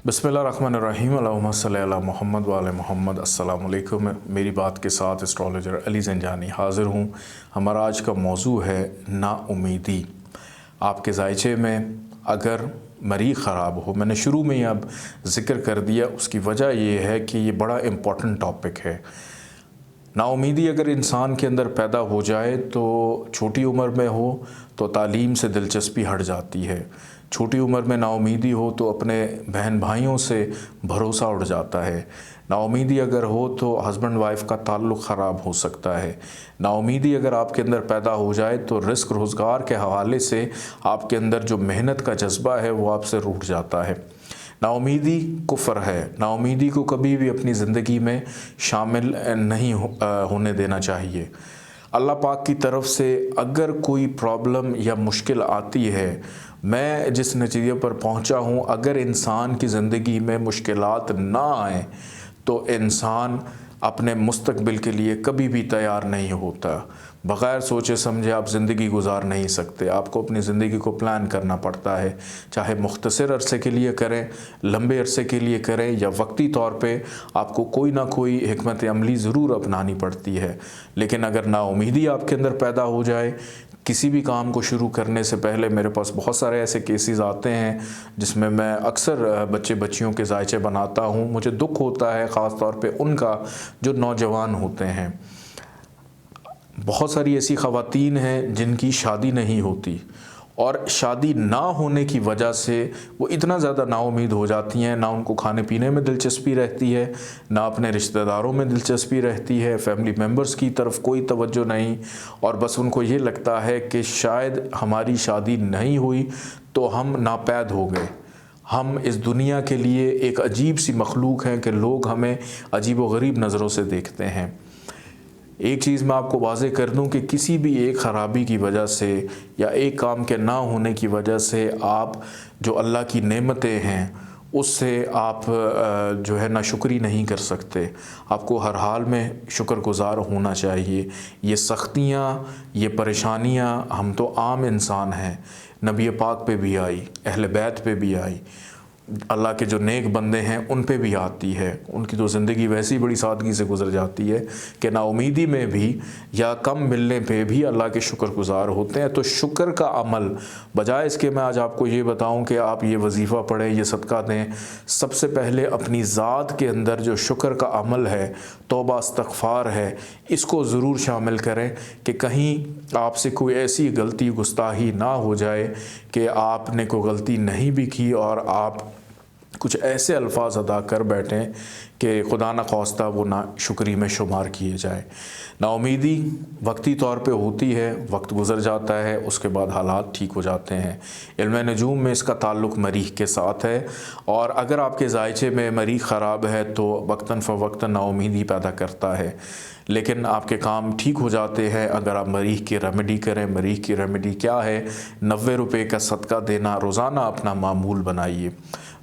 बिस्मिल्लाहिर्रहमानिर्रहीम अल्लाहुम्मा सल्ली अला मोहम्मद व आले मोहम्मद। अस्सलाम वालेकुम। मेरी बात के साथ एस्ट्रोलॉजर अली ज़ंजानी हाज़िर हूँ। हमारा आज का मौजू है नाउमीदी। आपके ज़ायचे में अगर मरीज़ ख़राब हो, मैंने शुरू में ही अब ज़िक्र कर दिया, उसकी वजह ये है कि ये बड़ा इम्पॉर्टेंट टॉपिक है। नाउमीदी अगर इंसान के अंदर पैदा हो जाए तो छोटी उम्र में हो तो तालीम से दिलचस्पी हट जाती है। छोटी उम्र में नाउमीदी हो तो अपने बहन भाइयों से भरोसा उठ जाता है। नाउमीदी अगर हो तो हस्बैंड वाइफ का ताल्लुक़ ख़राब हो सकता है। नाउमीदी अगर आपके अंदर पैदा हो जाए तो रिस्क रोज़गार के हवाले से आपके अंदर जो मेहनत का जज्बा है वो आपसे रूठ जाता है। नाउमीदी कुफ़र है। नाउमीदी को कभी भी अपनी ज़िंदगी में शामिल नहीं होने देना चाहिए। अल्लाह पाक की तरफ से अगर कोई प्रॉब्लम या मुश्किल आती है, मैं जिस नतीजे पर पहुंचा हूं, अगर इंसान की ज़िंदगी में मुश्किलात ना आए तो इंसान अपने मुस्तकबिल के लिए कभी भी तैयार नहीं होता। बग़ैर सोचे समझे आप ज़िंदगी गुजार नहीं सकते। आपको अपनी ज़िंदगी को प्लान करना पड़ता है, चाहे मुख्तसर अरसे के लिए करें, लंबे अरसे के लिए करें या वक्ती तौर पे आपको कोई ना कोई हिकमत अमली ज़रूर अपनानी पड़ती है। लेकिन अगर नाउमीदी आपके अंदर पैदा हो जाए, किसी भी काम को शुरू करने से पहले, मेरे पास बहुत सारे ऐसे केसेस आते हैं जिसमें मैं अक्सर बच्चे बच्चियों के जायचे बनाता हूँ। मुझे दुख होता है ख़ास तौर पे उनका जो नौजवान होते हैं। बहुत सारी ऐसी ख़वातीन हैं जिनकी शादी नहीं होती और शादी ना होने की वजह से वो इतना ज़्यादा नाउमीद हो जाती हैं, ना उनको खाने पीने में दिलचस्पी रहती है, ना अपने रिश्तेदारों में दिलचस्पी रहती है, फैमिली मेम्बर्स की तरफ कोई तवज्जो नहीं, और बस उनको ये लगता है कि शायद हमारी शादी नहीं हुई तो हम नापैद हो गए। हम इस दुनिया के लिए एक अजीब सी मखलूक हैं कि लोग हमें अजीब व गरीब नज़रों से देखते हैं। एक चीज़ मैं आपको वाज़े कर दूं कि किसी भी एक ख़राबी की वजह से या एक काम के ना होने की वजह से आप जो अल्लाह की नेमतें हैं उससे आप जो है ना शुक्री नहीं कर सकते। आपको हर हाल में शुक्रगुज़ार होना चाहिए। ये सख्तियाँ, ये परेशानियाँ, हम तो आम इंसान हैं, नबी पाक पे भी आई, अहले बैत पे भी आई, अल्लाह के जो नेक बंदे हैं उन पे भी आती है। उनकी तो ज़िंदगी वैसी बड़ी सादगी से गुजर जाती है कि नाउमीदी में भी या कम मिलने पे भी अल्लाह के शुक्रगुज़ार होते हैं। तो शुक्र का अमल, बजाय इसके मैं आज आपको ये बताऊं कि आप ये वजीफ़ा पढ़ें, ये सदका दें, सबसे पहले अपनी ज़ात के अंदर जो शुक्र का अमल है, तौबा इस्तग़फ़ार है, इसको ज़रूर शामिल करें कि कहीं आपसे कोई ऐसी गलती गुस्ताही ना हो जाए कि आपने कोई गलती नहीं भी की और आप कुछ ऐसे अल्फाज अदा कर बैठें कि खुदा न ख्वास्ता वो ना शुक्री में शुमार किए जाए। नाउमीदी वक्ती तौर पे होती है, वक्त गुज़र जाता है, उसके बाद हालात ठीक हो जाते हैं। इल्म नजूम में इसका ताल्लुक़ मरीख़ के साथ है, और अगर आपके जायचे में मरीख़ ख़राब है तो वक्तन फ़वक्तन नाउमीदी पैदा करता है। लेकिन आपके काम ठीक हो जाते हैं अगर आप मरीख़ की रेमेडी करें। मरीख़ की रेमेडी क्या है? 90 रुपये का सदका देना रोज़ाना अपना मामूल बनाइए।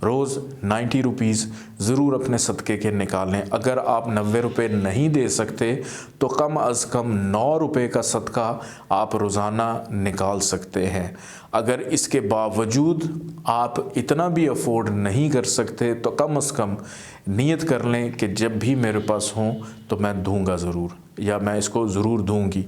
रोज़ 90 रुपीज़ ज़रूर अपने सदक़े के निकालें। अगर आप 90 रुपये नहीं दे सकते तो कम अज़ कम 9 रुपये का सदका आप रोज़ाना निकाल सकते हैं। अगर इसके बावजूद आप इतना भी अफोर्ड नहीं कर सकते तो कम अज़ कम नियत कर लें कि जब भी मेरे पास हों तो मैं दूंगा ज़रूर, या मैं इसको ज़रूर दूंगी।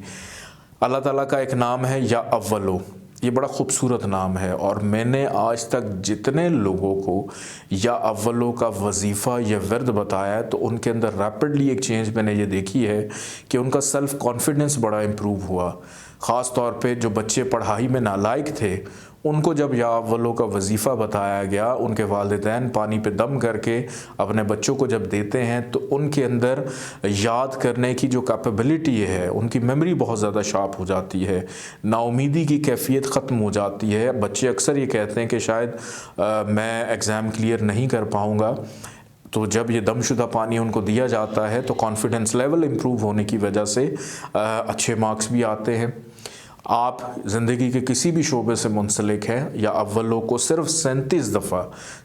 अल्लाह ताला का एक नाम है या अव्वलो, ये बड़ा ख़ूबसूरत नाम है, और मैंने आज तक जितने लोगों को या अव्वलों का वजीफ़ा या वर्द बताया है तो उनके अंदर रैपिडली एक चेंज मैंने ये देखी है कि उनका सेल्फ़ कॉन्फिडेंस बड़ा इम्प्रूव हुआ। ख़ास तौर पे जो बच्चे पढ़ाई में नालायक थे उनको जब या अव्वलों का वजीफ़ा बताया गया, उनके वालिदैन पानी पे दम करके अपने बच्चों को जब देते हैं तो उनके अंदर याद करने की जो कैपेबिलिटी है, उनकी मेमोरी बहुत ज़्यादा शार्प हो जाती है। नाउमीदी की कैफियत ख़त्म हो जाती है। बच्चे अक्सर ये कहते हैं कि शायद मैं एग्ज़ाम क्लियर नहीं कर पाऊँगा, तो जब ये दमशुदा पानी उनको दिया जाता है तो कॉन्फिडेंस लेवल इम्प्रूव होने की वजह से अच्छे मार्क्स भी आते हैं। आप ज़िंदगी के किसी भी शोबे से मुंसलिक हैं या अव्वलों को सिर्फ 37 दफ़ा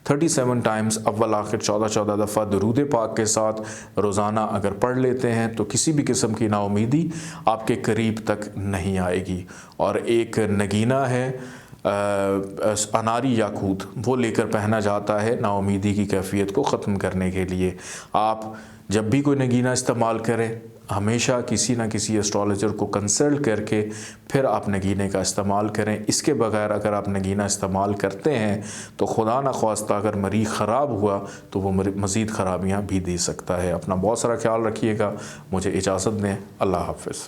37 टाइम्स अव्वल आखिर 14 दफ़ा दुरूद पाक के साथ रोज़ाना अगर पढ़ लेते हैं तो किसी भी किस्म की नाउमीदी आपके करीब तक नहीं आएगी। और एक नगीना है اناری یاقوت وہ لے کر پہنا جاتا ہے نا امیدی کی کیفیت کو ختم کرنے کے لیے۔ آپ جب بھی کوئی نگینہ استعمال کریں ہمیشہ کسی نہ کسی اسٹرالوجر کو کنسلٹ کر کے پھر آپ نگینے کا استعمال کریں۔ اس کے بغیر اگر آپ نگینہ استعمال کرتے ہیں تو خدا نخواستہ اگر مریخ خراب ہوا تو وہ مزید خرابیاں بھی دے سکتا ہے۔ اپنا بہت سارا خیال رکھیے گا، مجھے اجازت دیں، اللہ حافظ۔